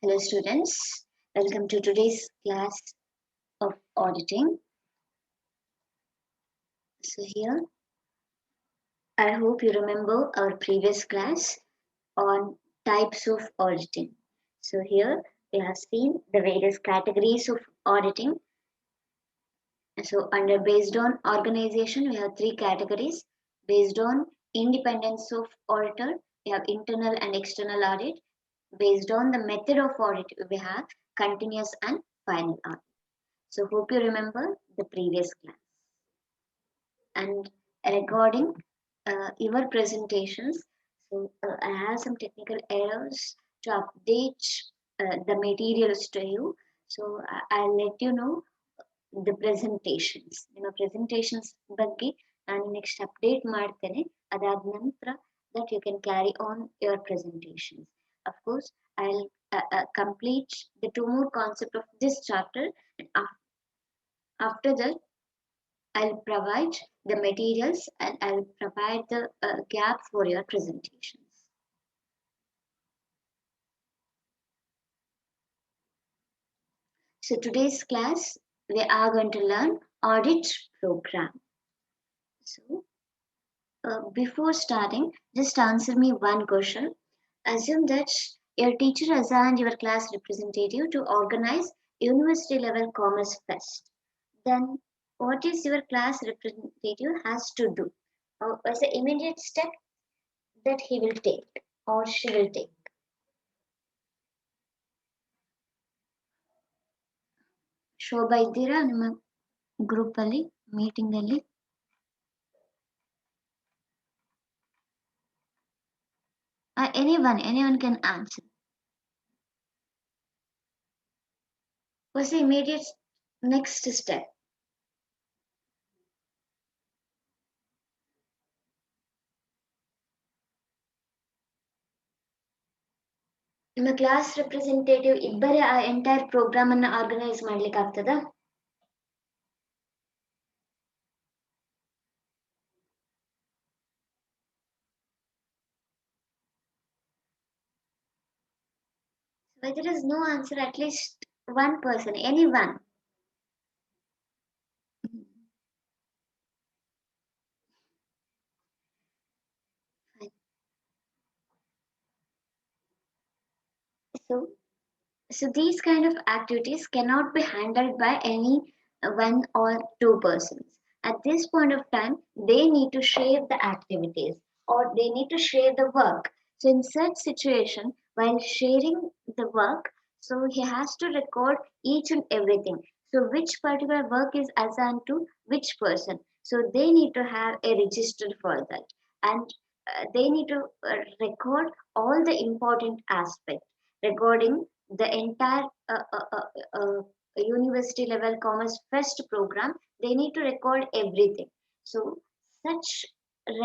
Hello students, welcome to today's class of auditing. So here, I hope you remember our previous class on types of auditing. So here we have seen the various categories of auditing. So under based on organization, we have three categories. Based on independence of auditor, we have internal and external audit. Based on the method of audit, we have continuous and final audit. So hope you remember the previous class. And regarding your presentations, so I have some technical errors to update the materials to you. So I'll let you know the presentations. Presentations ಬಗ್ಗೆ ನಾನು next update ಮಾಡ್ತೇನೆ. ಅದಾದ ನಂತರ that you can carry on your presentations. Of course, I'll complete the two more concepts of this chapter. After that, I'll provide the materials and I'll provide the gap for your presentations. So today's class, we are going to learn Audit Programme. So before starting, just answer me one question. Assume that your teacher assigned your class representative to organize university level commerce fest. Then what is your class representative has to do? As the immediate step that he will take or she will take. Shobha ಇದ್ದೀರಾ ನಿಮ್ಮ group ಅಲ್ಲಿ meeting ಅಲ್ಲಿ? Anyone can answer. What's the immediate next step? ನಿಮ್ಮ class representative ಇಬ್ಬರೇ ಆ entire program ಅನ್ನ organise ಮಾಡ್ಲಿಕ್ಕೆ ಆಗ್ತದಾ? But there is no answer, at least one person, anyone. So these kind of activities cannot be handled by any one or two persons. At this point of time, they need to share the activities or they need to share the work. So in such situation, while sharing the work, so he has to record each and everything. So which particular work is assigned to which person. So they need to have a register for that. And they need to record all the important aspects regarding the entire university level commerce fest program. They need to record everything. So such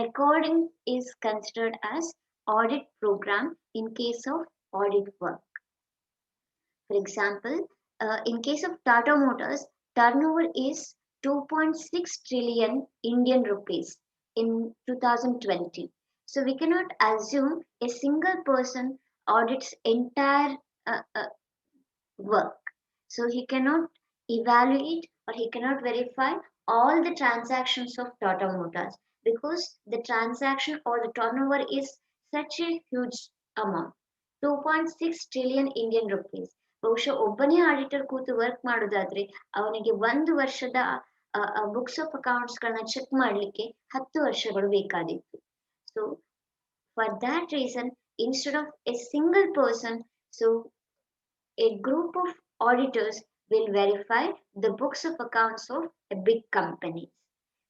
recording is considered as audit program in case of audit work. For example, in case of Tata Motors, turnover is 2.6 trillion Indian rupees in 2020. So we cannot assume a single person audits entire work. So he cannot evaluate or he cannot verify all the transactions of Tata Motors because the transaction or the turnover is such a huge amount, 2.6 trillion Indian rupees. ಬಹುಶಃ ಒಬ್ಬನೇ auditor ಕೂತು work ಮಾಡೋದಾದ್ರೆ ಅವನಿಗೆ ಒಂದು ವರ್ಷದ books of ಅಕೌಂಟ್ಸ್ಗಳನ್ನ check ಮಾಡಲಿಕ್ಕೆ 10 ವರ್ಷಗಳು ಬೇಕಾದಿತ್ತು. So for that reason, instead of a single person, so a group of auditors will verify the books of accounts of a big company.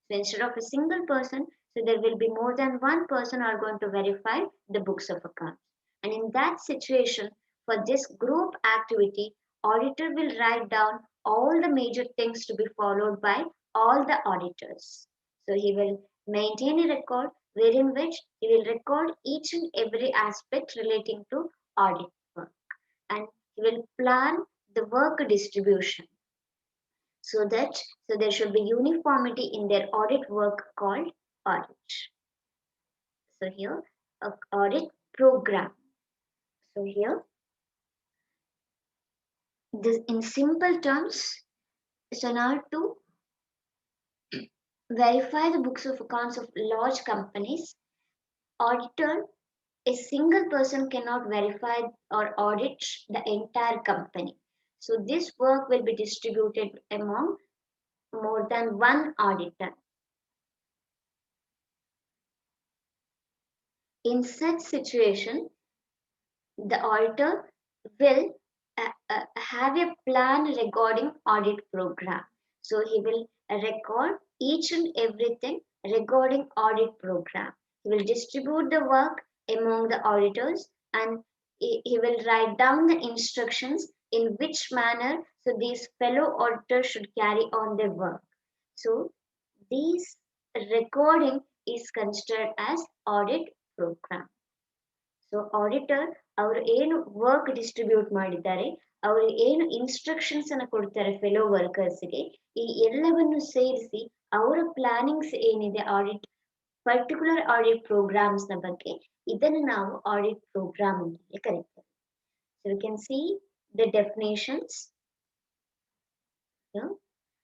So instead of a single person, so there will be more than one person are going to verify the books of accounts. And in that situation, for this group activity, auditor will write down all the major things to be followed by all the auditors. So he will maintain a record wherein which he will record each and every aspect relating to audit work, and he will plan the work distribution so that so there should be uniformity in their audit work called audit. So here, audit program. So here, this in simple terms, so now to verify the books of accounts of large companies, auditor, a single person cannot verify or audit the entire company. So this work will be distributed among more than one auditor. In such situation, the auditor will have a plan regarding audit program. So he will record each and everything regarding audit program. He will distribute the work among the auditors, and he will write down the instructions in which manner so these fellow auditors should carry on their work. So this recording is considered as audit program. So auditor ಅವರು ಏನು work distribute ಮಾಡಿದ್ದಾರೆ, ಅವರು ಏನು instructions ಅನ್ನು ಕೊಡ್ತಾರೆ fellow ವರ್ಕರ್ಸ್ಗೆ, ಈ ಎಲ್ಲವನ್ನು ಸೇರಿಸಿ ಅವರ ಪ್ಲಾನಿಂಗ್ಸ್ ಏನಿದೆ ಆಡಿಟ್ ಪರ್ಟಿಕ್ಯುಲರ್ ಆಡಿಟ್ ಪ್ರೋಗ್ರಾಮ್ಸ್ ನ ಬಗ್ಗೆ, ಇದನ್ನು ನಾವು ಆಡಿಟ್ ಪ್ರೋಗ್ರಾಮ್ ಅಂತ ಕರೀತೇವೆ. So you can see the definitions.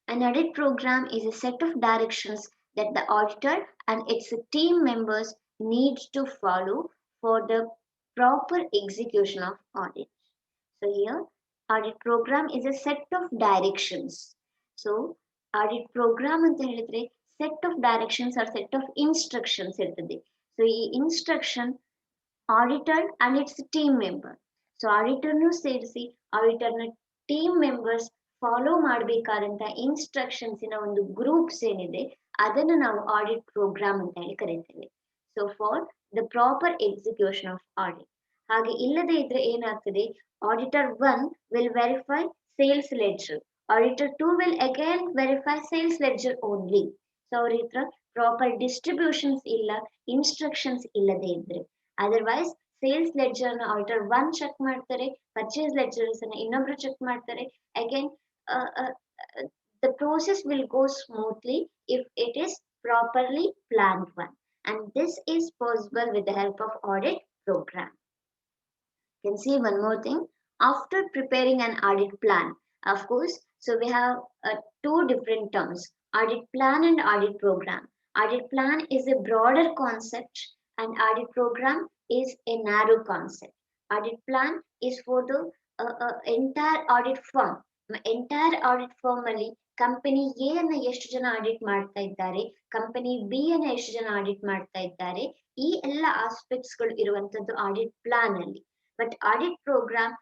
An audit program is a set of directions that the auditor and its team members need to follow for the proper execution of audit. So here, audit program is a set of directions. So audit program anta helidre set of directions or set of instructions irtade. So ee instruction auditor and its team member. So auditor nu ಸೇರಿಸಿ auditor na team members follow ಮಾಡಬೇಕಾದಂತ instructions ಇನ ಒಂದು groups ಏನಿದೆ ಅದನ್ನು ನಾವು audit program ಅಂತ ಹೇಳಿ ಕರೀತೇವೆ. So for the proper execution of audit. ಹಾಗೆ ಇಲ್ಲದೆ ಇದ್ರೆ ಏನಾಗ್ತದೆ, auditor 1 will verify sales ledger, auditor 2 will again verify sales ledger only. So ಅವ್ರ ಹತ್ರ ಪ್ರಾಪರ್ ಡಿಸ್ಟ್ರಿಬ್ಯೂಷನ್ಸ್ ಇಲ್ಲ, ಇನ್ಸ್ಟ್ರಕ್ಷನ್ಸ್ ಇಲ್ಲದೆ ಇದ್ರೆ. ಅದರ್ವೈಸ್ ಸೇಲ್ಸ್ ಲೆಡ್ಜರ್ ನ ಆಡಿಟರ್ 1 ಚೆಕ್ ಮಾಡ್ತಾರೆ, ಪರ್ಚೇಸ್ ಲೆಡ್ಜರ್ಸ್ ಅನ್ನ ಇನ್ನೊಬ್ರು ಚೆಕ್ ಮಾಡ್ತಾರೆ. Again the process will go smoothly if it is properly planned one, and this is possible with the help of audit program. You can see one more thing. After preparing an audit plan, of course, so we have two different terms, audit plan and audit program. Audit plan is a broader concept and audit program is a narrow concept. Audit plan is for the entire audit firm. Entire audit firm ಅಲ್ಲಿ company A ಅನ್ನ ಎಷ್ಟು ಜನ audit ಮಾಡ್ತಾ ಇದ್ದಾರೆ, company B ಅನ್ನ ಎಷ್ಟು ಜನ audit ಮಾಡ್ತಾ ಇದ್ದಾರೆ, ಈ ಎಲ್ಲ ಆಸ್ಪೆಕ್ಟ್ಸ್ ಗಳು ಇರುವಂತದ್ದು ಆಡಿಟ್ ಪ್ಲಾನ್ ಅಲ್ಲಿ. But audit program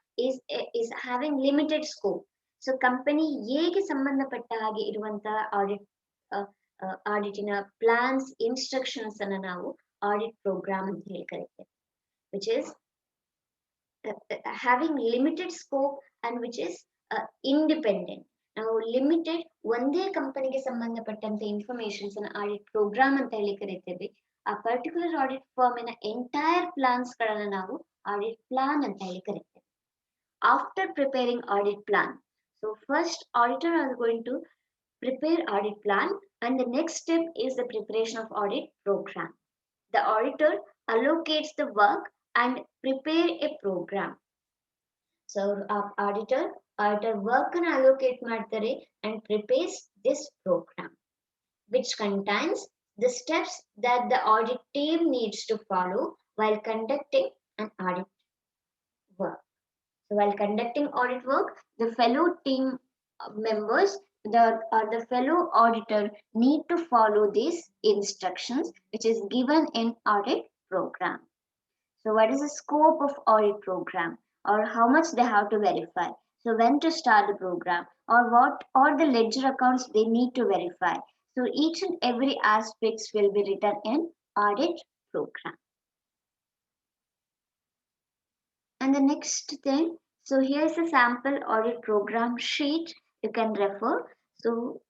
is having limited scope. So company ಎಗೆ ಸಂಬಂಧಪಟ್ಟ ಹಾಗೆ ಇರುವಂತಹ ಆಡಿಟಿನ ಪ್ಲಾನ್ಸ್, ಇನ್ಸ್ಟ್ರಕ್ಷನ್ಸ್ ಅನ್ನ ನಾವು ಆಡಿಟ್ ಪ್ರೋಗ್ರಾಮ್ ಅಂತ ಹೇಳಿ ಕರೀತೇವೆ, which is having limited scope and which is independent. ನಾವು ಲಿಮಿಟೆಡ್ ಒಂದೇ ಕಂಪನಿಗೆ ಸಂಬಂಧಪಟ್ಟಂತ ಇನ್ಫಾರ್ಮೇಶನ್ಸ್ ಅನ್ನ ಆಡಿಟ್ ಪ್ರೋಗ್ರಾಮ್ ಅಂತ ಹೇಳಿ ಕರೀತೇವೆ. ಆ ಪರ್ಟಿಕ್ಯುಲರ್ ಆಡಿಟ್ ಫಾರ್ಮಿನ ಎಂಟೈರ್ ಪ್ಲಾನ್ಸ್ ಗಳನ್ನ ನಾವು ಆಡಿಟ್ ಪ್ಲಾನ್ ಅಂತ ಹೇಳಿ ಕರೀತೇವೆ. After preparing audit plan, so first auditor are going to prepare audit plan and the next step is the preparation of audit program. The auditor allocates the work and prepare a program. So auditor work ಅನ್ನು allocate ಮಾಡ್ತಾರೆ and prepares this program, which contains the steps that the audit team needs to follow while conducting an audit work. So while conducting audit work, the fellow team members the fellow auditor need to follow these instructions which is given in audit program. So what is the scope of audit program, or how much they have to verify? So when to start the program, or what or the ledger accounts they need to verify. So each and every aspects will be written in audit program. And the next thing, so here's a sample audit program sheet you can refer. So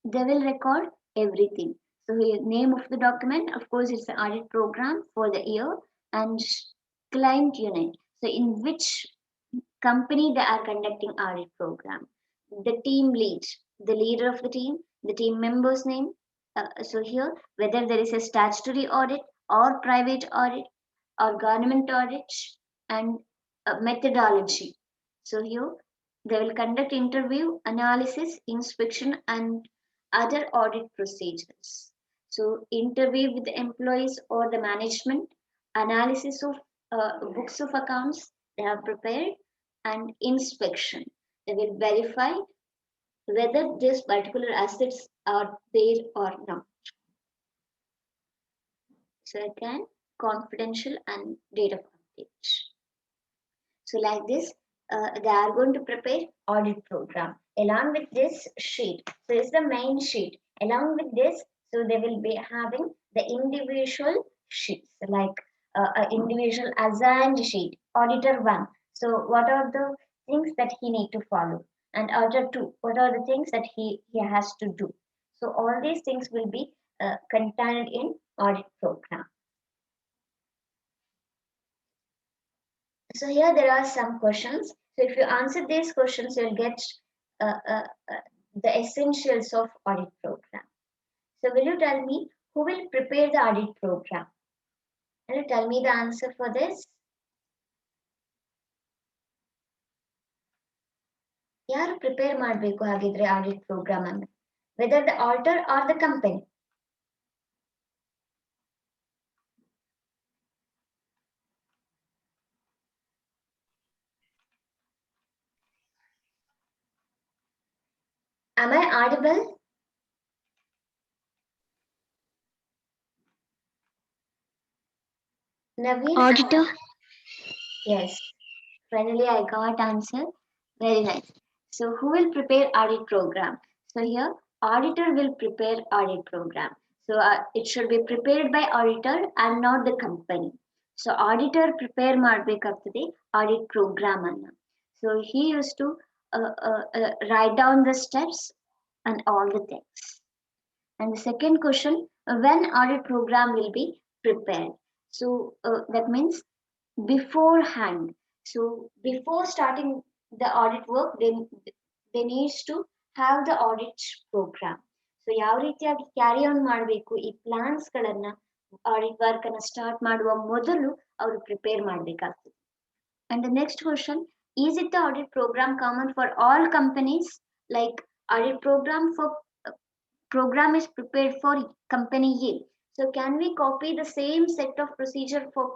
they will record everything. So here, name of the document, of course, it's an audit program for the year, and client unit. So in which company they are conducting audit program. The team lead, the leader of the team member's name. So here, whether there is a statutory audit or private audit or government audit, and methodology. So here they will conduct interview, analysis, inspection, and other audit procedures. So interview with the employees or the management, analysis of books of accounts they have prepared, and inspection. They will verify whether these particular assets are there or not. So again, confidential and data protection. So like this, they are going to prepare audit program along with this sheet. So this is the main sheet. Along with this, so they will be having the individual sheets like individual assigned sheet. Auditor one. So what are the things that he need to follow? And auditor two. What are the things that he has to do? So all these things will be contained in audit program. So here there are some questions. So if you answer these questions, you'll get uh, uh, uh, the essentials of audit program. So will you tell me who will prepare the audit program? Will you tell me the answer for this? ಯಾರು prepare ಮಾಡಬೇಕು ಹಾಗಿದ್ರೆ audit program ಅನ್ನು, whether the auditor are the company? Am I audible? Naveen? Auditor. Yes. Finally, I got answer. Very nice. So who will prepare audit program? So here, auditor will prepare audit program. So it should be prepared by auditor and not the company. So auditor prepare ಮಾಡಬೇಕಾಗ್ತದೆ audit program ಅನ್ನ. So he used to write down the steps and all the things. And the second question, when audit program will be prepared? So that means beforehand. So before starting the audit work, they needs to have the audit program. So ಯಾವ ರೀತಿಯಾಗಿ carry on ಮಾಡಬೇಕು ಈ plants ಗಳನ್ನ audit work ಅನ್ನ start ಮಾಡುವ ಮೊದಲು ಅವರು prepare ಮಾಡಬೇಕಾಗ್ತದೆ. And the next question, is it the audit program common for all companies? Like audit program is prepared for company A. So can we copy the same set of procedure for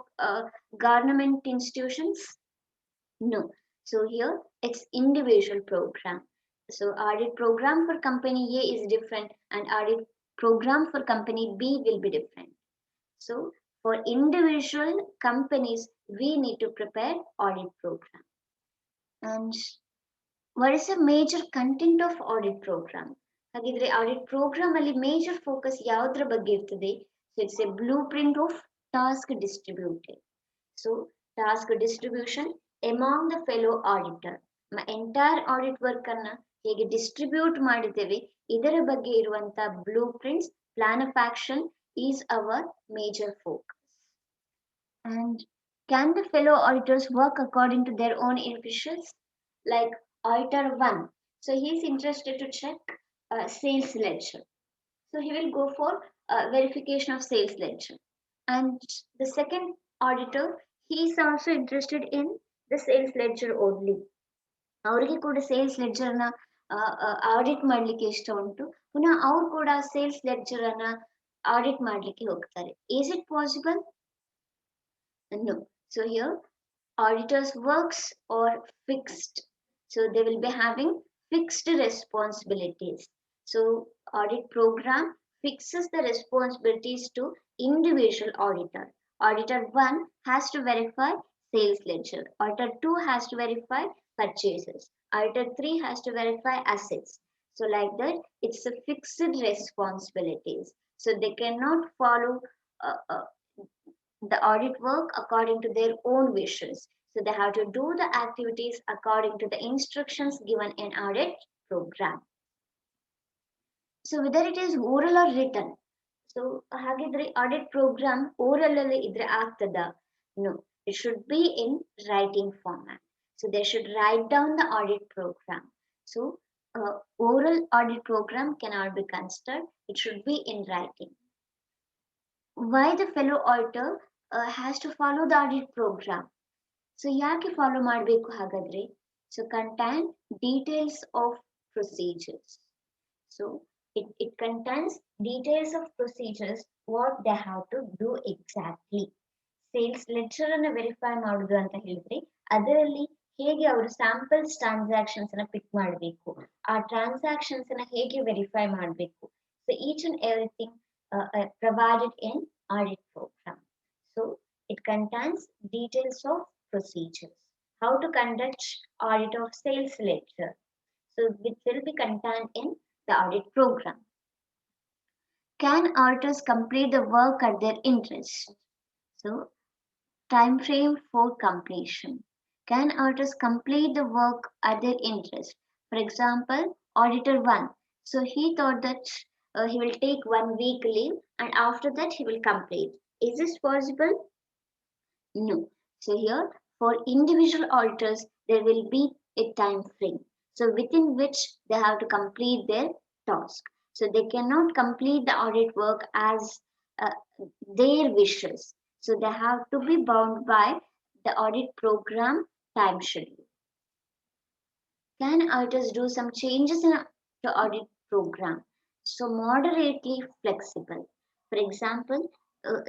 government institutions? No. So here it's individual program. So audit program for company A is different and audit program for company B will be different. So for individual companies, we need to prepare audit program. And what is the major content of audit program? ಹಾಗಿದ್ರೆ audit program ಅಲ್ಲಿ major focus ಯಾವುದ್ರ ಬಗ್ಗೆ ಇರ್ತದೆ? So it's a blueprint of task distributed. So task distribution among the fellow auditor. Entire audit work ಅನ್ನ ಹೇಗೆ distribute ಮಾಡಿದ್ದೇವೆ ಇದರ ಬಗ್ಗೆ ಇರುವಂತ blue prints plan of action is our major focus. And can the fellow auditors work according to their own officials? Like auditor 1, so he is interested to check sales ledger, so he will go for verification of sales ledger. And the second auditor, he is also interested in the sales ledger only. ಅವರಿಗೆ ಕೂಡ sales ledger ನ audit ಮಾಡ್ಲಿಕ್ಕೆ ಇಷ್ಟ ಉಂಟು, ಪುನಃ ಅವ್ರು ಕೂಡ sales ledger ಅನ್ನ ಆಡಿಟ್ ಮಾಡ್ಲಿಕ್ಕೆ ಹೋಗ್ತಾರೆ. Is it possible? No. So here auditors works are fixed. So they will be having fixed responsibilities. So audit program fixes the responsibilities to individual auditor. Auditor 1 has to verify sales ledger. Auditor 2 has to verify purchases. Auditor 3 has to verify assets. So like that, it's a fixed responsibilities. So they cannot follow uh, uh, the audit work according to their own wishes. So they have to do the activities according to the instructions given in audit program. So whether it is oral or written. So ಹಾಗಿದ್ರೆ audit program oral ಅಲ್ಲಿ ಇದ್ರೆ ಆಗ್ತದ? No, it should be in writing format. So they should write down the audit program. So oral audit program cannot be considered. It should be in writing. Why the fellow auditor has to follow the audit program? So ಯಾಕೆ follow ಮಾಡಬೇಕು ಹಾಗಾದ್ರೆ? So contain details of procedures. So it contains details of procedures what they have to do exactly. Sales ledger ಅನ್ನು verify ಮಾಡುದು ಅಂತ ಹೇಳಿದ್ರೆ ಅದರಲ್ಲಿ ಹೇಗೆ ಅವರು ಸ್ಯಾಂಪಲ್ಸ್ ಟ್ರಾನ್ಸಾಕ್ಷನ್ಸ್ ಅನ್ನ ಪಿಕ್ ಮಾಡಬೇಕು, ಆ ಟ್ರಾನ್ಸಾಕ್ಷನ್ಸ್ ಅನ್ನ ಹೇಗೆ ವೆರಿಫೈ ಮಾಡಬೇಕು. So each and everything provided in audit program. So it contains details of procedures, how to conduct audit of sales ledger. So which will be contained in the audit program. Can auditors complete the work at their interest? So time frame for completion. Can auditors complete the work at their interest? For example, auditor 1. So he thought that he will take 1 week leave and after that he will complete. Is this possible? No. So here for individual auditors there will be a time frame. So within which they have to complete their task. So they cannot complete the audit work as their wishes. So they have to be bound by the audit program time schedule. Can auditors do some changes in the audit program? So moderately flexible. For example,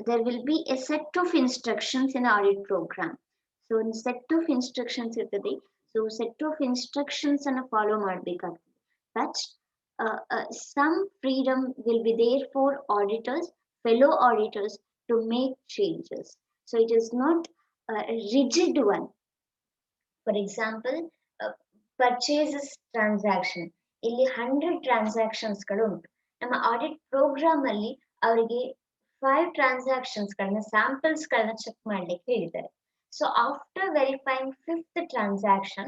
there will be a set of instructions in audit program. So in set of instructions ಇರ್ತದೆ. So set of instructions ಅನ್ನು follow ಮಾಡಬೇಕಾಗ್ತದೆ. But some freedom will be there for auditors, fellow auditors to make changes. So it is not a rigid one. For example, purchases transaction. ಇಲ್ಲಿ 100 ಟ್ರಾನ್ಸಾಕ್ಷನ್ಸ್ಗಳು ಉಂಟು. ನಮ್ಮ audit program ಅಲ್ಲಿ ಅವರಿಗೆ 5 ಟ್ರಾನ್ಸಾಕ್ಷನ್ಸ್ಗಳನ್ನ ಸ್ಯಾಂಪಲ್ಸ್ಗಳನ್ನ check ಮಾಡ್ಲಿಕ್ಕೆ ಹೇಳಿದ್ದಾರೆ. So after verifying 5th transaction,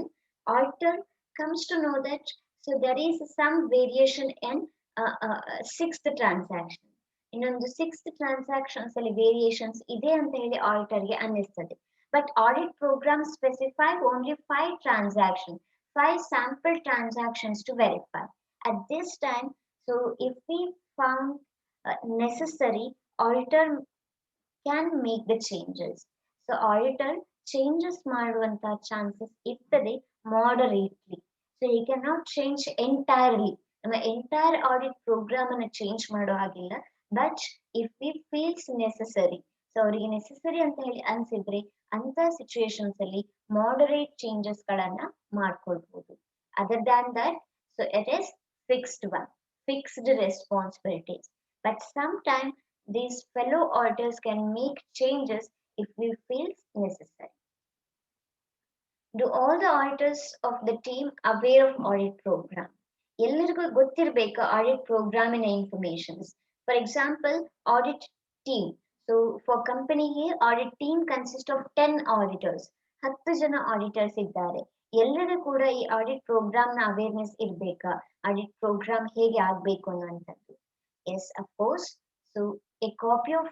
auditor comes to know that so there is some variation in 6th transaction. ಇನ್ನೊಂದು 6th transactions ಅಲ್ಲಿ variations ಇದೆ ಅಂತ ಹೇಳಿ ಆಡಿಟರ್ಗೆ ಅನ್ನಿಸ್ತದೆ. But audit program specify only 5 transactions, 5 sample transactions to verify. At this time, so if we found necessary, auditor can make the changes. So auditor changes ಮಾಡುವಂತ chances ಇರ್ತದೆ moderately. So he cannot change entirely. ನಮ್ಮ entire audit program ಅನ್ನು change ಮಾಡೋ ಹಾಗಿಲ್ಲ. But if he feels necessary, so ಅವರಿಗೆ necessary ಅಂತ ಹೇಳಿ ಅನ್ಸಿದ್ರೆ ಅಂತ ಸಿಚುಯೇಷನ್ಸ್ ಅಲ್ಲಿ moderate changes ಗಳನ್ನ ಮಾಡ್ಕೊಳ್ಬಹುದು. Other than that, so it is fixed one, fixed responsibilities. But sometimes these fellow auditors can make changes if we feel necessary. Do all the auditors of the team aware of audit program? ಎಲ್ಲರಿಗೂ ಗೊತ್ತಿರಬೇಕು audit program informations. For example, audit team. So for company here, audit team consists of 10 auditors. 10 ಜನ auditors ಇದ್ದಾರೆ. ಎಲ್ಲರೂ ಕೂಡ ಈ audit program ನ awareness ಇರಬೇಕಾ? audit program ಹೇಗೆ ಆಗಬೇಕು ಅನ್ನುವಂಥದ್ದು. Yes, of course. So a copy of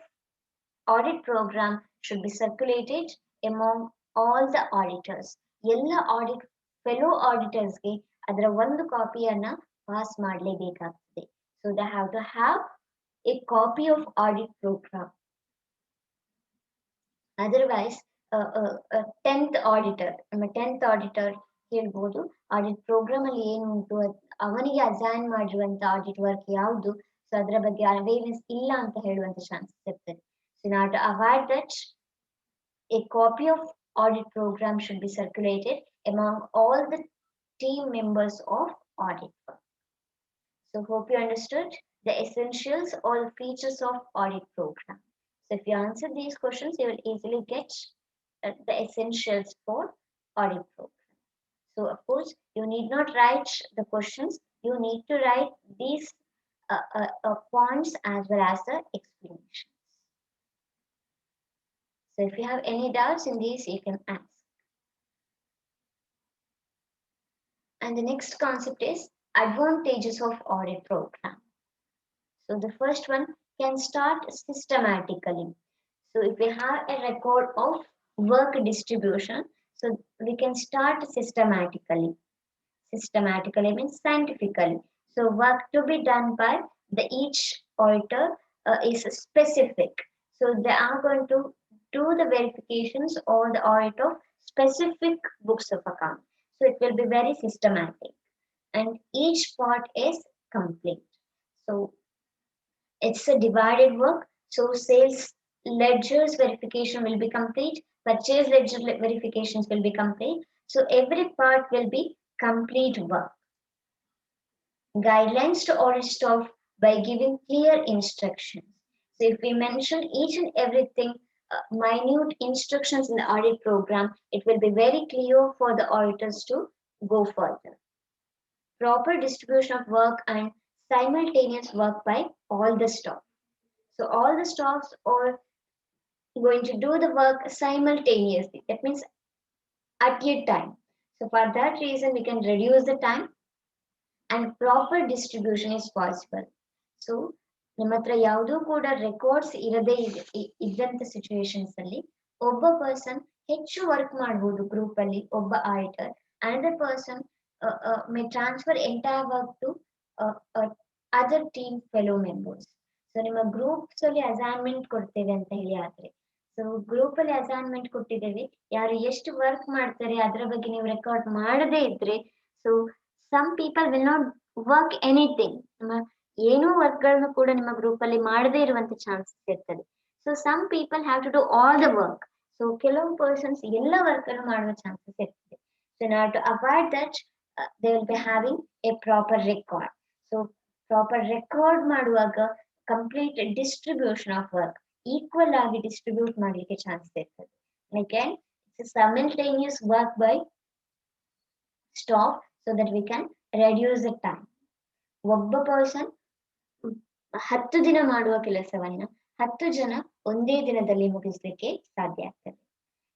audit program should be circulated among all the auditors. ಎಲ್ಲ audit fellow auditorsಗೆ ಅದರ ಒಂದು ಕಾಪಿಯನ್ನ pass ಮಾಡಲೇಬೇಕಾಗ್ತದೆ. So they have to have a copy of audit program. Otherwise, 10th auditor, ನಮ್ಮ 10th auditor ಹೇಳ್ಬೋದು audit program ಅಲ್ಲಿ ಏನು ಉಂಟು ಅವನಿಗೆ assign ಮಾಡಿರುವಂತ audit work ಯಾವುದು, ಸೊ ಅದರ ಬಗ್ಗೆ ಅವೇರ್ನೆಸ್ ಇಲ್ಲ ಅಂತ ಹೇಳುವಂತ ಚಾನ್ಸಸ್ ಇರ್ತದೆ. So now to avoid that, a copy of audit program should be circulated among all the team members of audit work. So hope you understood the essentials or features of audit program. So if you answer these questions, you will easily get the essentials for audit program. So of course, you need not write the questions. You need to write these points as well as the explanations. So if you have any doubts in these, you can ask. And the next concept is advantages of audit program. So the first one can start systematically. So if we have a record of work distribution, so we can start systematically. Systematically means scientifically. So work to be done by the each auditor is specific. So they are going to do the verifications or the audit of specific books of account. So it will be very systematic and each part is complete. So it's a divided work. So sales ledgers verification will be complete, purchase ledger verifications will be complete. So every part will be complete work. Guidelines to audit staff by giving clear instructions. So if we mention each and everything, minute instructions in the audit program, it will be very clear for the auditors to go further. Proper distribution of work and simultaneous work by all the staff. So all the staffs are going to do the work simultaneously. That means at a time. So for that reason, we can reduce the time and proper distribution is possible. So ನಿಮ್ಮ ಹತ್ರ ಯಾವುದೂ ಕೂಡ records ಇರದೇ ಇದ್ದಂಥ situations ಅಲ್ಲಿ ಒಬ್ಬ person ಹೆಚ್ಚು work ಮಾಡ್ಬೋದು ಗ್ರೂಪ್ ಅಲ್ಲಿ ಒಬ್ಬ auditor another person may transfer entire work to other team fellow members. So ನಿಮ್ಮ ಗ್ರೂಪ್ಸ್ ಅಲ್ಲಿ ಅಸೈನ್ಮೆಂಟ್ ಕೊಡ್ತೇವೆ ಅಂತ ಹೇಳಿ ಆದ್ರೆ ಸೊ ಗ್ರೂಪ್ ಅಲ್ಲಿ ಅಸೈನ್ಮೆಂಟ್ ಕೊಟ್ಟಿದ್ದೇವೆ ಯಾರು ಎಷ್ಟು ವರ್ಕ್ ಮಾಡ್ತಾರೆ ಅದರ ಬಗ್ಗೆ ನೀವು ರೆಕಾರ್ಡ್ ಮಾಡದೇ ಇದ್ರೆ so some people will not work anything ಏನೋ ವರ್ಕ್ಗಳನ್ನು ಕೂಡ ನಿಮ್ಮ ಗ್ರೂಪ್ ಅಲ್ಲಿ ಮಾಡದೇ ಇರುವಂತ ಚಾನ್ಸಸ್ ಇರ್ತದೆ so some people have to do all the work so ಕೆಲವು ಪರ್ಸನ್ಸ್ ಎಲ್ಲ ವರ್ಕ್ ಅನ್ನು ಮಾಡುವ ಚಾನ್ಸಸ್ ಇರ್ತದೆ ಸೊ ನಾವು to avoid that they will be having a proper record so proper record ಮಾಡುವಾಗ complete distribution of work equal ಆಗಿ distribute ಮಾಡಲಿಕ್ಕೆ chances ಇರ್ತದೆ again it's simultaneous work by staff so that we can reduce the time. ಒಬ್ಬ person 10 ದಿನ ಮಾಡುವ ಕೆಲಸವನ್ನ 10 ಜನ ಒಂದೇ ದಿನದಲ್ಲಿ ಮುಗಿಸ್ಲಿಕ್ಕೆ ಸಾಧ್ಯ ಆಗ್ತದೆ.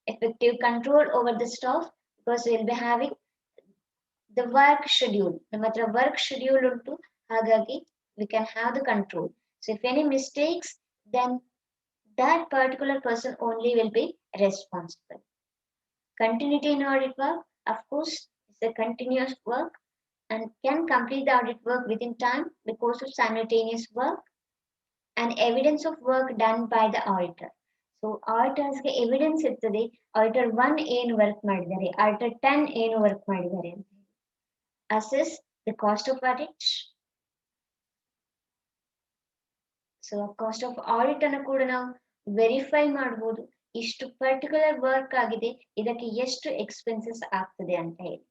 Effective control over the staff because we will be having the work schedule. ನಮ್ಮ ಹತ್ರ ವರ್ಕ್ ಶೆಡ್ಯೂಲ್ ಉಂಟು ಹಾಗಾಗಿ we can have the control. So if any mistakes then that particular person only will be responsible. Continuity in audit work, of course, is a continuous work and can complete the audit work within time because of simultaneous work and evidence of work done by the auditor. So auditors ಗೆ evidence ಇರ್ತದೆ auditor 1 ಏನು work ಮಾಡಿದ್ದಾರೆ auditor 10 ಏನು work ಮಾಡಿದ್ದಾರೆ ಅಂತ assess the cost of audit. So cost of audit ಅನ್ನು ಕೂಡ ನಾವು ವೆರಿಫೈ ಮಾಡಬಹುದು ಇಷ್ಟು ಪರ್ಟಿಕ್ಯುಲರ್ ವರ್ಕ್ ಆಗಿದೆ ಇದಕ್ಕೆ ಎಷ್ಟು ಎಕ್ಸ್ಪೆನ್ಸಸ್ ಆಗ್ತದೆ ಅಂತ ಹೇಳಿ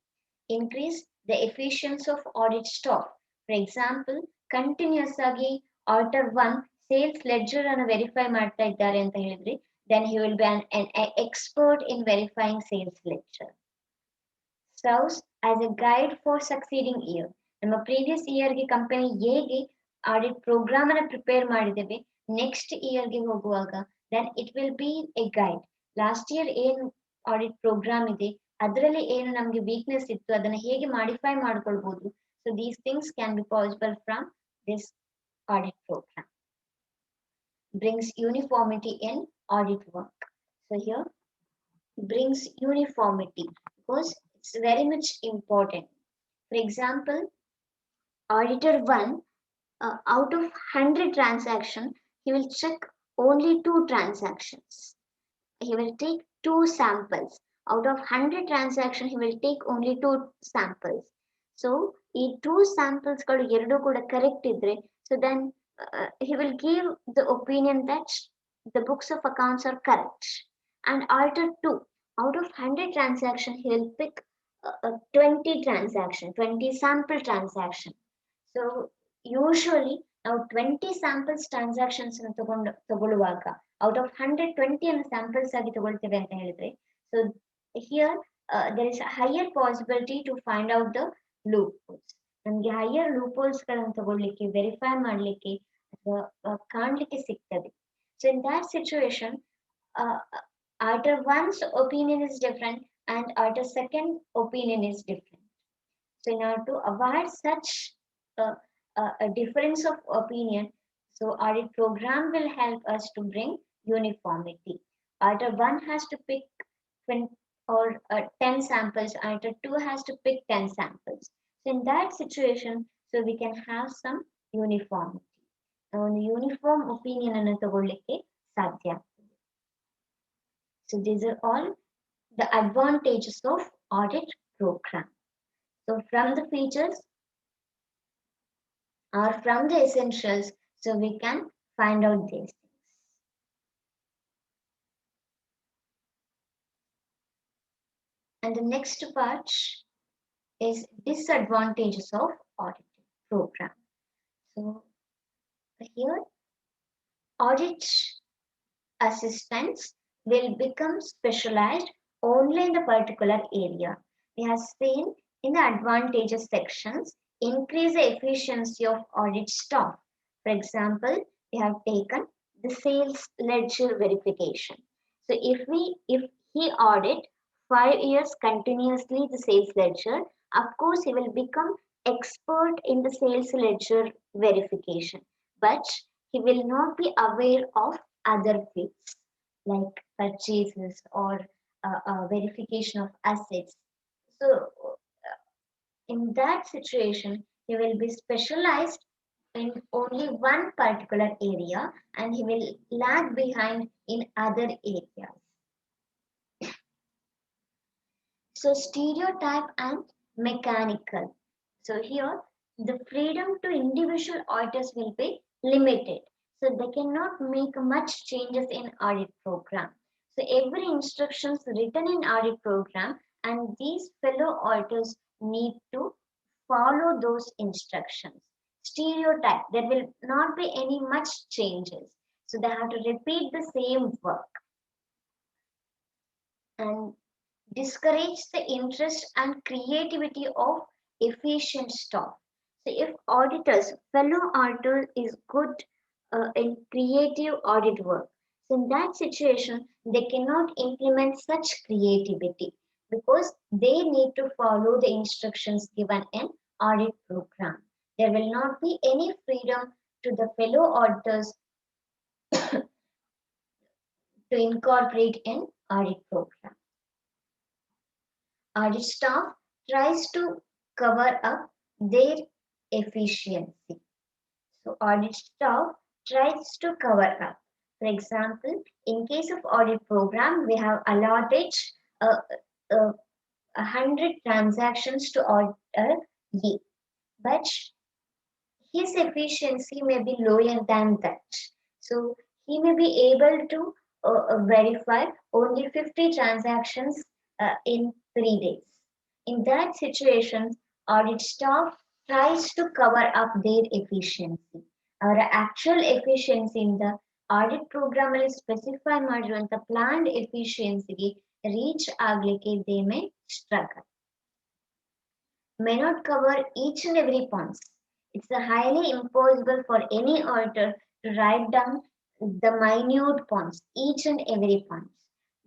increase the efficiency of audit staff. For example, continuous ಆಗಿ auditor 1 sales ledger ಅನ್ನು ವೆರಿಫೈ ಮಾಡ್ತಾ ಇದ್ದಾರೆ ಅಂತ ಹೇಳಿದ್ರೆ then he will be an expert in verifying sales ledger. Serves as a guide for succeeding year. ನಮ್ಮ ಪ್ರೀವಿಯಸ್ ಇಯರ್ಗೆ company ಹೇಗೆ audit program ಅನ್ನು ಪ್ರಿಪೇರ್ ಮಾಡಿದ್ದೇವೆ ನೆಕ್ಸ್ಟ್ ಇಯರ್ಗೆ ಹೋಗುವಾಗ then it will be a guide. Last year ಏನು audit program ಇದೆ ಅದರಲ್ಲಿ ಏನು ನಮಗೆ ವೀಕ್ನೆಸ್ ಇತ್ತು ಅದನ್ನ ಹೇಗೆ ಮಾಡಿಫೈ ಮಾಡ್ಕೊಳ್ಬಹುದು so these things can be possible from this audit programme brings uniformity in audit work. So here brings uniformity because it's very much important. For example, auditor 1 out of 100 transactions he will check only 2 transactions. He will take 2 samples. Out of 100 transactions, he will take only 2 samples. So, ಈ 2 samples ಗಳು ಎರಡು ಕೂಡ correct ಇದ್ರೆ so then he will give the opinion that the books of accounts are correct. And auditor 2, out of 100 transactions, he will pick 20 transaction, 20 sample transaction. So usually now 20 samples transactions ತಗೊಳ್ಳುವಾಗ out of 120 ಅನ್ನು samples ಆಗಿ ತಗೊಳ್ತೇವೆ ಅಂತ ಹೇಳಿದ್ರೆ, so here there is a higher possibility to find out the loopholes. ನಮಗೆ higher loopholes ಗಳನ್ನು ತಗೊಳ್ಳಿಕ್ಕೆ verify ಮಾಡಲಿಕ್ಕೆ ಅಥವಾ ಕಾಣಲಿಕ್ಕೆ ಸಿಗ್ತದೆ. So in that situation, either one's opinion is different and either second opinion is different. So in order to avoid such a difference of opinion, so audit program will help us to bring uniformity. Either one has to pick 20 or 10 samples, either two has to pick 10 samples. So in that situation, so we can have some uniformity. ಒಂದು uniform opinion ಅನ್ನು ತಗೊಳ್ಳಿಕ್ಕೆ ಸಾಧ್ಯ. So these are all the advantages of audit program. So from the features or from the essentials, so we can find out these things. And the next part is disadvantages of audit program. So here, audit assistants will become specialized only in the particular area. We have seen in the advantages sections, increase the efficiency of audit staff. For example, we have taken the sales ledger verification. So if he audit 5 years continuously the sales ledger, of course he will become expert in the sales ledger verification, but he will not be aware of other fields like purchases or verification of assets. So in that situation, he will be specialized in only one particular area and he will lag behind in other areas. So stereotype and mechanical. So here, the freedom to individual auditors will be limited. So they cannot make much changes in audit program. So every instructions written in audit program and these fellow auditors need to follow those instructions. Stereotype, there will not be any much changes. So they have to repeat the same work. And discourage the interest and creativity of efficient staff. So if auditors, fellow auditor is good in creative audit work, so in that situation, they cannot implement such creativity because they need to follow the instructions given in audit program. There will not be any freedom to the fellow auditors to incorporate in audit program. Audit staff tries to cover up their efficiency. So audit staff tries to cover up. For example, in case of audit program, we have allotted 100 transactions to auditor A, but his efficiency may be lower than that. So he may be able to verify only 50 transactions in 3 days. In that situation, audit staff tries to cover up their efficiency. Our actual efficiency in the audit program ಅಲ್ಲಿ specify ಮಾಡಿರುವಂತ planned efficiency reach ಆಗ್ಲಿಕ್ಕೆ they may struggle. May not cover each and every point. It's highly impossible for any auditor to write down the minute points, each and every point.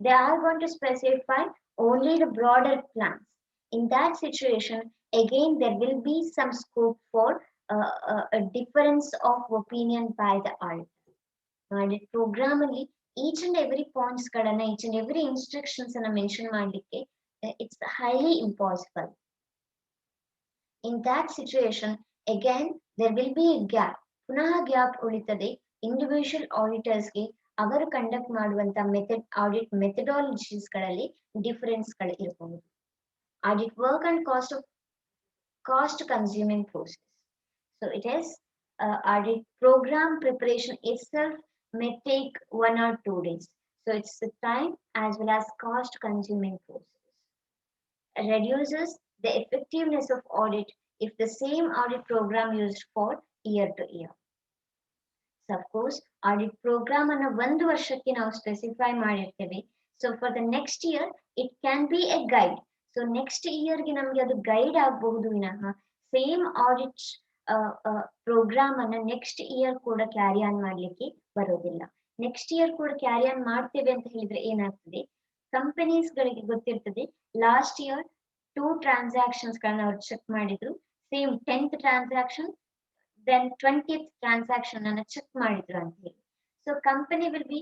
They are going to specify only the broader plans. In that situation, again, there will be some scope for a difference of opinion by the auditor. Audit program ಅಲ್ಲಿ each and every points ಗಳನ್ನ, each and every instructions ಅನ್ನ mention ಮಾಡಲಿಕ್ಕೆ it's highly impossible. In that situation, again, there will be a gap. ಪುನಃ gap ಉಳಿತದೆ individual ಆಡಿಟರ್ಸ್ಗೆ ಅವರು conduct ಮಾಡುವಂತ audit methodologies ಗಳಲ್ಲಿ difference ಗಳು ಇರಬಹುದು. Audit work and cost consuming process. So it is audit program preparation itself may take 1 or 2 days. So it's the time as well as cost consuming process. reduces the effectiveness of audit if the same audit program used for year to year. So of course, audit program ಅನ್ನು ಒಂದು ವರ್ಷಕ್ಕೆ ನಾವು specify ಮಾಡಿರ್ತೇವೆ. So for the next year, it can be a guide. So next yearಗೆ ನಮಗೆ ಅದು guide ಆಗಬಹುದು ವಿನಃ same audit program ಅನ್ನ ನೆಕ್ಸ್ಟ್ ಇಯರ್ ಕೂಡ ಕ್ಯಾರಿ ಆನ್ ಮಾಡ್ಲಿಕ್ಕೆ ಬರೋದಿಲ್ಲ. ನೆಕ್ಸ್ಟ್ ಇಯರ್ ಕೂಡ ಕ್ಯಾರಿ ಆನ್ ಮಾಡ್ತೇವೆ ಅಂತ ಹೇಳಿದ್ರೆ ಏನಾಗ್ತದೆ, ಕಂಪನೀಸ್ ಗಳಿಗೆ ಗೊತ್ತಿರ್ತದೆ ಲಾಸ್ಟ್ ಇಯರ್ 2 ಟ್ರಾನ್ಸಾಕ್ಷನ್ಸ್ ಗಳನ್ನ ಅವ್ರು ಚೆಕ್ ಮಾಡಿದ್ರು, same 10th transaction then 20th transaction ಅನ್ನ ಚೆಕ್ ಮಾಡಿದ್ರು ಅಂತ ಹೇಳಿ. So company will be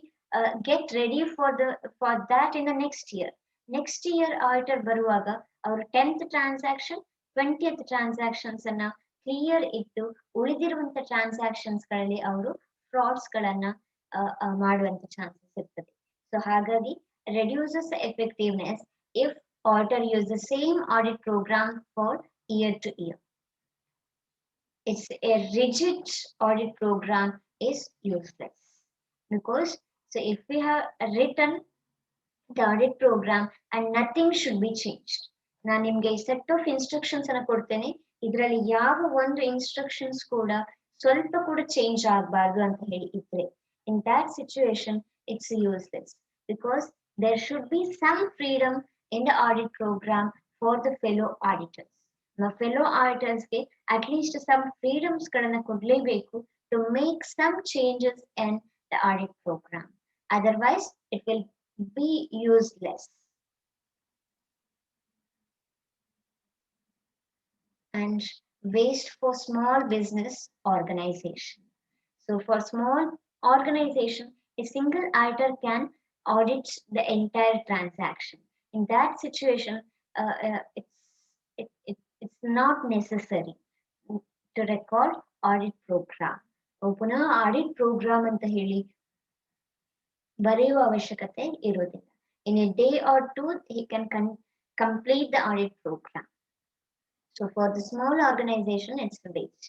get ready for that in the next year. Next year auditor ಬರುವಾಗ ಅವರು 10th transaction 20th transactions ಅನ್ನ ಕ್ಲಿಯರ್ ಇಟ್ಟು ಉಳಿದಿರುವಂತ ಟ್ರಾನ್ಸಾಕ್ಷನ್ಸ್ ಗಳಲ್ಲಿ ಅವರು ಫ್ರಾಡ್ಸ್ ಗಳನ್ನ ಮಾಡುವಂತ ಚಾನ್ಸಸ್ ಇರ್ತದೆ. ಸೊ ಹಾಗಾಗಿ reduces the effectiveness if auditor use the same audit program for year to year. It's a rigid audit program is useless because so if we have written the audit program and nothing should be changed. ನಾನು ನಿಮ್ಗೆ ಈ set of instructions ಅನ್ನ ಕೊಡ್ತೇನೆ, ಇದರಲ್ಲಿ ಯಾವ ಒಂದು instructions ಕೂಡ ಸ್ವಲ್ಪ ಕೂಡ ಚೇಂಜ್ ಆಗಬಾರ್ದು ಅಂತ ಹೇಳಿ ಇದ್ರೆ, in that situation it's useless because there should be some freedom in the audit program for the fellow auditors. ನಮ್ಮ ಫೆಲೋ ಆಡಿಟರ್ಸ್ಗೆ ಅಟ್ ಲೀಸ್ಟ್ ಸಮ್ ಫ್ರೀಡಮ್ಸ್ ಗಳನ್ನ ಕೊಡ್ಲೇಬೇಕು to make some changes in the audit program. Otherwise it will be useless. And waste for small business organization. So for small organization, a single auditor can audit the entire transaction. In that situation, it's not necessary to record audit program. ಪುನಃ audit program ಅಂತ ಹೇಳಿ ಬರೆಯುವ ಅವಶ್ಯಕತೆ ಇರುವುದಿಲ್ಲ. In a day or two, he can complete the audit program. So for the small organization, it's a waste.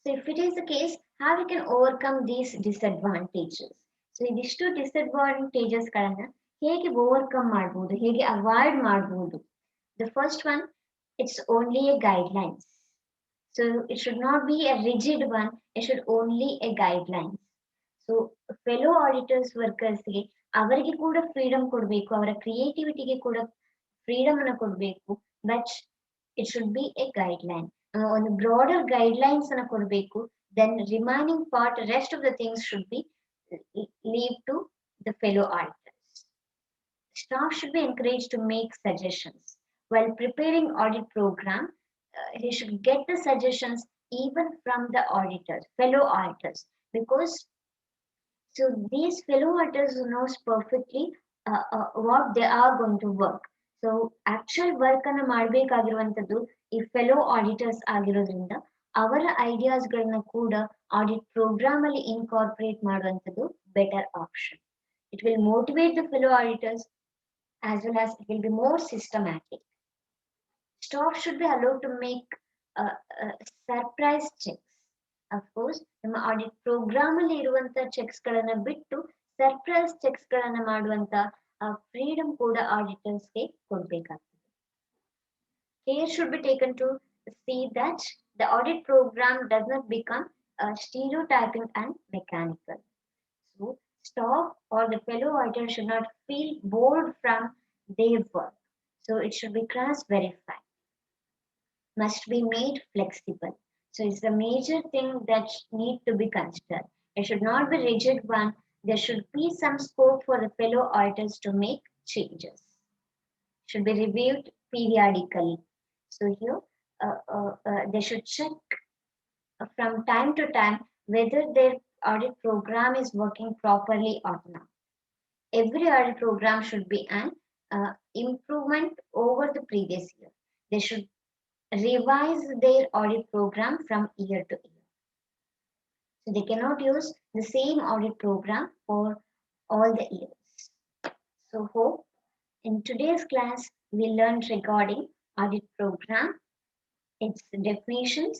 So if it is the case, how we can overcome these disadvantages? So ಇದಿಷ್ಟು disadvantages ಗಳನ್ನ ಹೇಗೆ overcome ಮಾಡಬಹುದು, ಹೇಗೆ avoid ಮಾಡಬಹುದು? The first one, it's only a guidelines. So it should not be a rigid one, it should only a guidelines. So fellow auditors workers ಗೆ ಅವರಿಗೆ ಕೂಡ freedom ಕೊಡಬೇಕು, ಅವರ ಕ್ರಿಯೇಟಿವಿಟಿಗೆ ಕೂಡ ಫ್ರೀಡಮ್ ಅನ್ನು ಕೊಡಬೇಕು, but it should be a guideline. ಒಂದು broader guidelines ಅನ್ನು ಕೊಡಬೇಕು. Then remaining part rest of the things should be leave to the fellow auditors. Staff should be encouraged to make suggestions. While preparing audit program, he should get the suggestions even from the auditors, fellow auditors, because so these fellow auditors knows perfectly what they are going to work. So actual work ಅನ್ನು ಮಾಡಬೇಕಾಗಿರುವಂತದ್ದು ಈ fellow auditors ಆಗಿರೋದ್ರಿಂದ ಅವರ ideas ಗಳನ್ನ ಕೂಡ audit program ಅಲ್ಲಿ incorporate ಮಾಡುವಂತದ್ದು better option. It will motivate the fellow auditors as well as it will be more systematic. Staff should be allowed to make surprise checks. Of course, ನಮ್ಮ audit program ಅಲ್ಲಿ ಇರುವಂತ cheques ಗಳನ್ನ ಬಿಟ್ಟು surprise cheques ಗಳನ್ನ ಮಾಡುವಂತ freedom ಕೂಡ ಆಡಿಟರ್ಸ್ಗೆ ಕೊಡ್ಬೇಕಾಗ್ತದೆ. Care should be taken to see that the audit program does not become stereotyping and mechanical. So staff or the fellow auditor should not feel bored from their work. So it should be cross-verified. Must be made flexible. So it's a major thing that need to be considered. It should not be rigid one. There should be some scope for the fellow auditors to make changes. Should be reviewed periodically. So here they should check from time to time whether their audit program is working properly or not. Every audit program should be an improvement over the previous year. They should revise their audit program from year to year. So they cannot use the same audit program for all the years. So hope in today's class we learned regarding audit program, its definitions,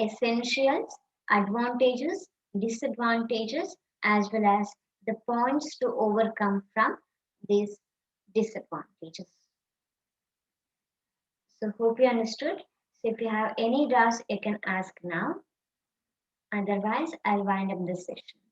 essentials, advantages, disadvantages, as well as the points to overcome from these disadvantages. So hope you understood. So if you have any doubts, you can ask now. Otherwise, I'll wind up this session.